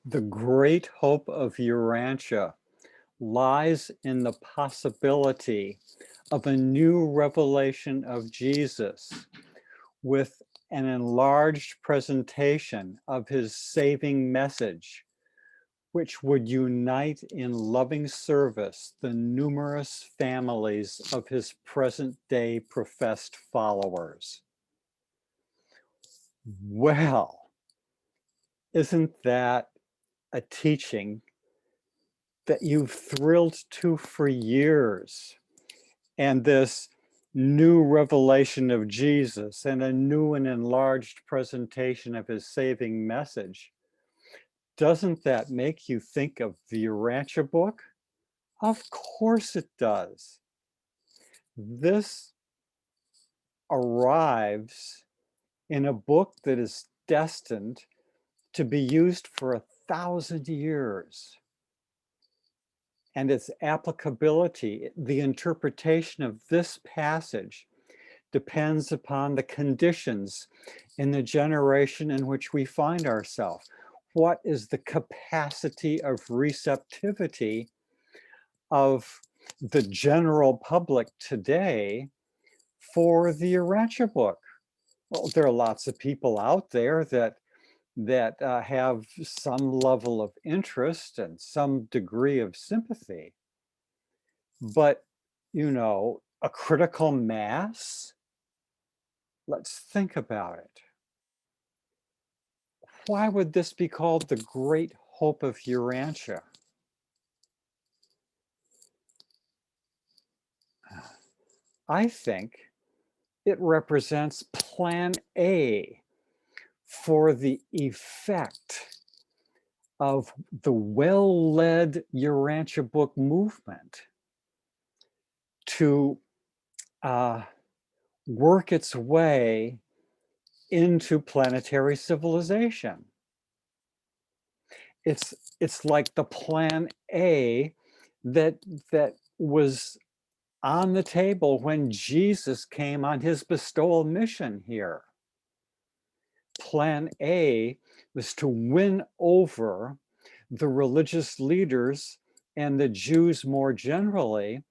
The great hope of Urantia lies in the possibility of a new revelation of Jesus with an enlarged presentation of his saving message, which would unite in loving service the numerous families of his present-day professed followers. Well, isn't that a teaching that you've thrilled to for years? And this new revelation of Jesus and a new and enlarged presentation of his saving message, doesn't that make you think of the Urantia book? Of course it does. This arrives in a book that is destined to be used for 1,000 years. And its applicability, the interpretation of this passage, depends upon the conditions in the generation in which we find ourselves. What is the capacity of receptivity of the general public today for the Urantia book? Well, there are lots of people out there that have some level of interest and some degree of sympathy. But, you know, a critical mass? Let's think about it. Why would this be called the great hope of Urantia? I think it represents plan A for the effect of the well-led Urantia book movement to work its way into planetary civilization. It's like the plan A that was on the table when Jesus came on his bestowal mission here. Plan A was to win over the religious leaders and the Jews more generally,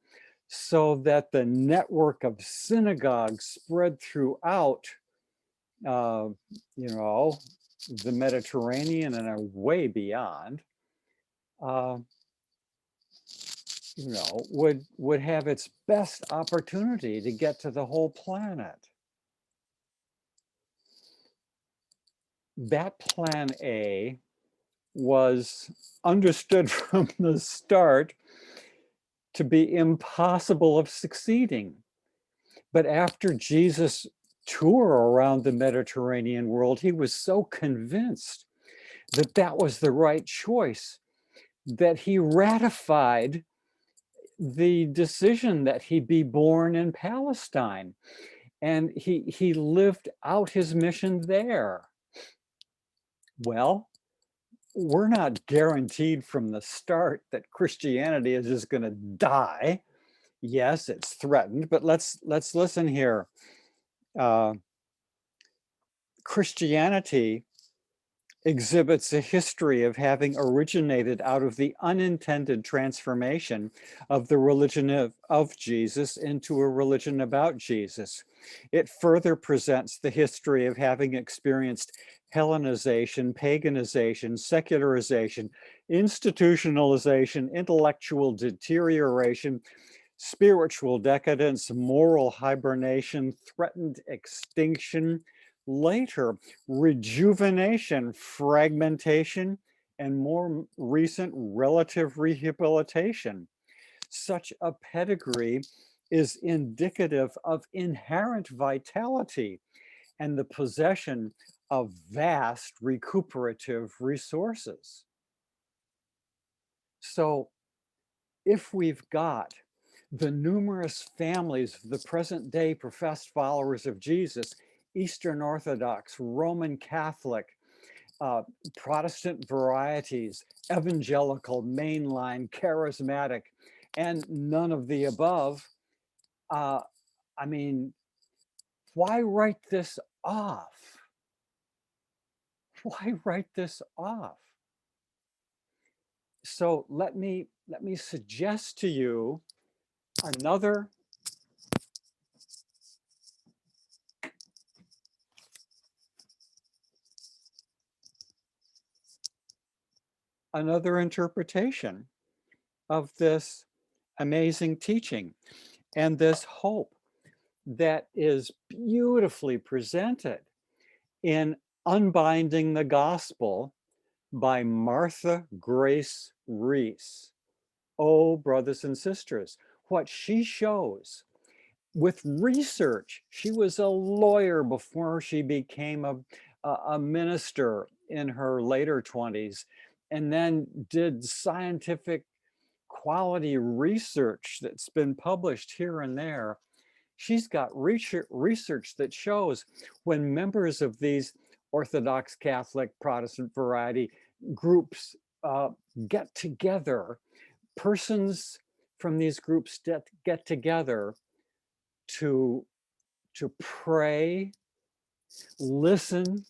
so that the network of synagogues spread throughout, you know, the Mediterranean and way beyond, you know, would have its best opportunity to get to the whole planet. That plan A was understood from the start to be impossible of succeeding. But after Jesus' tour around the Mediterranean world, he was so convinced that that was the right choice that he ratified the decision that he be born in Palestine. And he lived out his mission there. Well, we're not guaranteed from the start that Christianity is just going to die. Yes, it's threatened, but let's listen here. Christianity exhibits a history of having originated out of the unintended transformation of the religion of Jesus into a religion about Jesus. It further presents the history of having experienced Hellenization, paganization, secularization, institutionalization, intellectual deterioration, spiritual decadence, moral hibernation, threatened extinction, later rejuvenation, fragmentation, and more recent relative rehabilitation. Such a pedigree is indicative of inherent vitality and the possession of vast recuperative resources. So if we've got the numerous families of the present day professed followers of Jesus, Eastern Orthodox, Roman Catholic, Protestant varieties, evangelical, mainline, charismatic, and none of the above, I mean, why write this off? Why write this off? So let me suggest to you another another interpretation of this amazing teaching and this hope that is beautifully presented in Unbinding the Gospel by Martha Grace Reese. Oh, brothers and sisters, what she shows with research. She was a lawyer before she became a minister in her later 20s, and then did scientific quality research that's been published here and there. She's got research that shows when members of these Orthodox, Catholic, Protestant variety groups get together, persons from these groups get together to pray, listen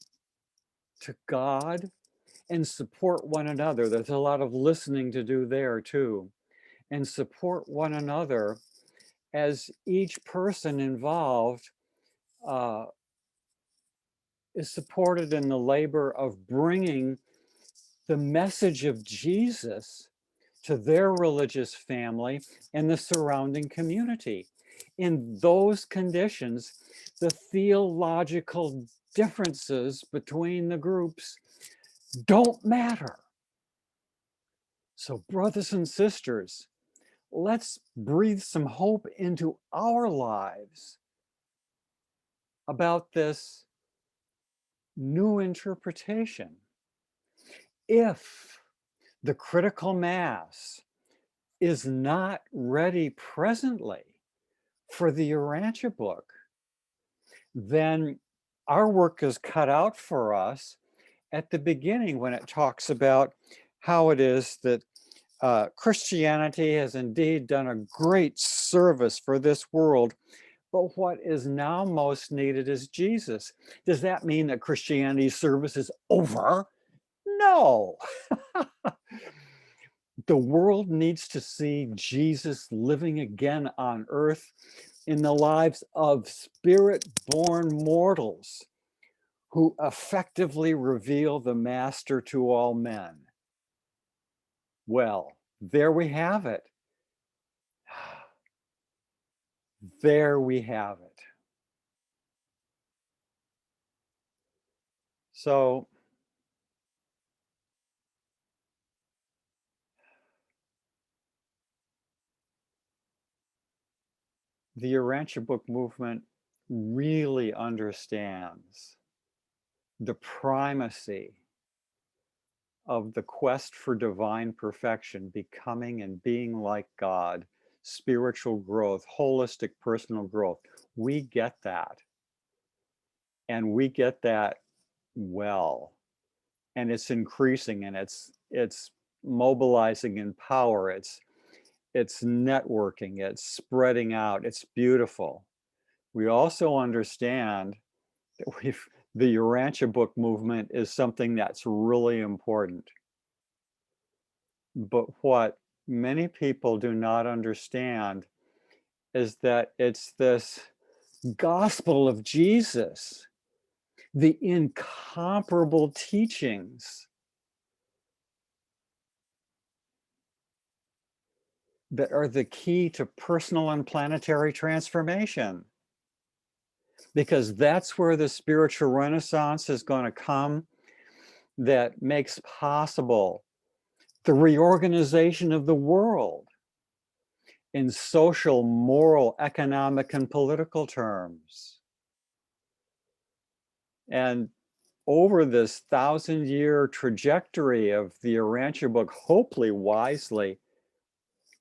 to God, and support one another. There's a lot of listening to do there too, and support one another as each person involved uh, is supported in the labor of bringing the message of Jesus to their religious family and the surrounding community. In those conditions, the theological differences between the groups don't matter. So, brothers and sisters, let's breathe some hope into our lives about this new interpretation. If the critical mass is not ready presently for the Urantia book, then our work is cut out for us at the beginning when it talks about how it is that Christianity has indeed done a great service for this world, but what is now most needed is Jesus. Does that mean that Christianity's service is over? No. The world needs to see Jesus living again on earth in the lives of spirit-born mortals who effectively reveal the master to all men. Well, there we have it. There we have it. So the Urantia book movement really understands the primacy of the quest for divine perfection, becoming and being like God, spiritual growth, holistic personal growth. We get that. And we get that well. And it's increasing, and it's mobilizing in power. It's networking, it's spreading out, it's beautiful. We also understand that the Urantia book movement is something that's really important. But what many people do not understand is that it's this gospel of Jesus, the incomparable teachings that are the key to personal and planetary transformation. Because that's where the spiritual renaissance is going to come, that makes possible the reorganization of the world in social, moral, economic, and political terms. And over this 1,000-year trajectory of the Urantia book, hopefully wisely,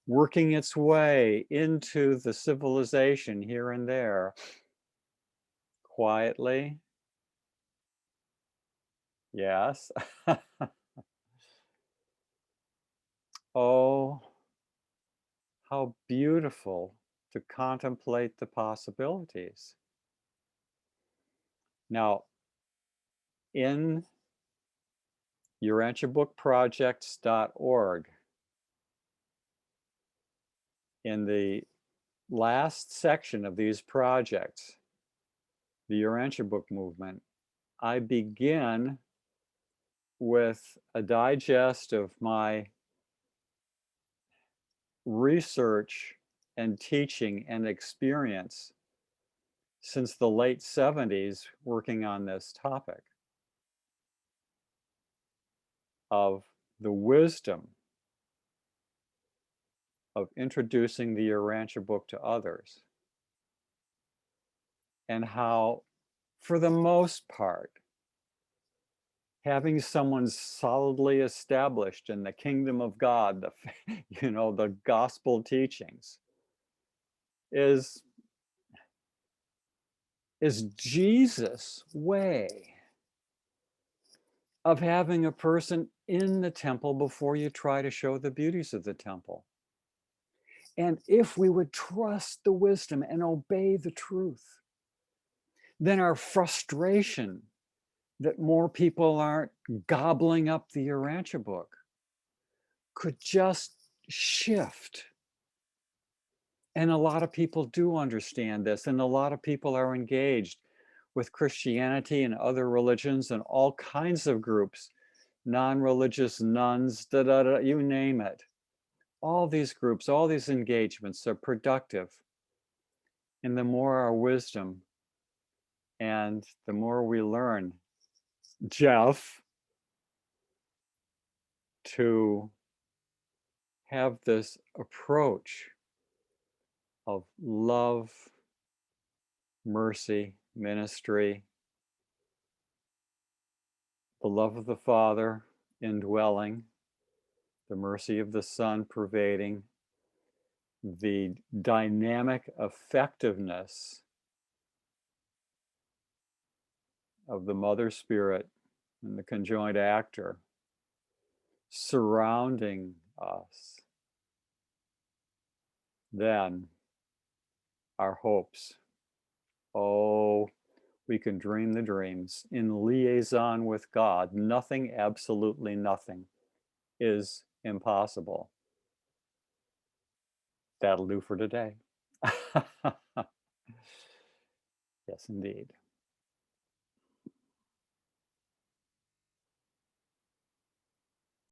working its way into the civilization here and there, quietly, yes. Oh, how beautiful to contemplate the possibilities. Now, in urantiabookprojects.org. In the last section of these projects, the Urantia book movement, I begin with a digest of my research and teaching and experience since the late 70s working on this topic of the wisdom of introducing the Urantia book to others, and how, for the most part, having someone solidly established in the kingdom of God, the gospel teachings, is Jesus' way of having a person in the temple before you try to show the beauties of the temple. And if we would trust the wisdom and obey the truth, then our frustration that more people aren't gobbling up the Urantia book could just shift. And a lot of people do understand this, and a lot of people are engaged with Christianity and other religions and all kinds of groups, non-religious nuns, you name it. All these groups, all these engagements are productive. And the more our wisdom and the more we learn, Jeff, to have this approach of love, mercy, ministry, the love of the Father indwelling, the mercy of the Son pervading, the dynamic effectiveness of the Mother Spirit and the conjoined actor surrounding us, then our hopes, oh, we can dream the dreams in liaison with God. Nothing, absolutely nothing, is impossible. That'll do for today. Yes, indeed.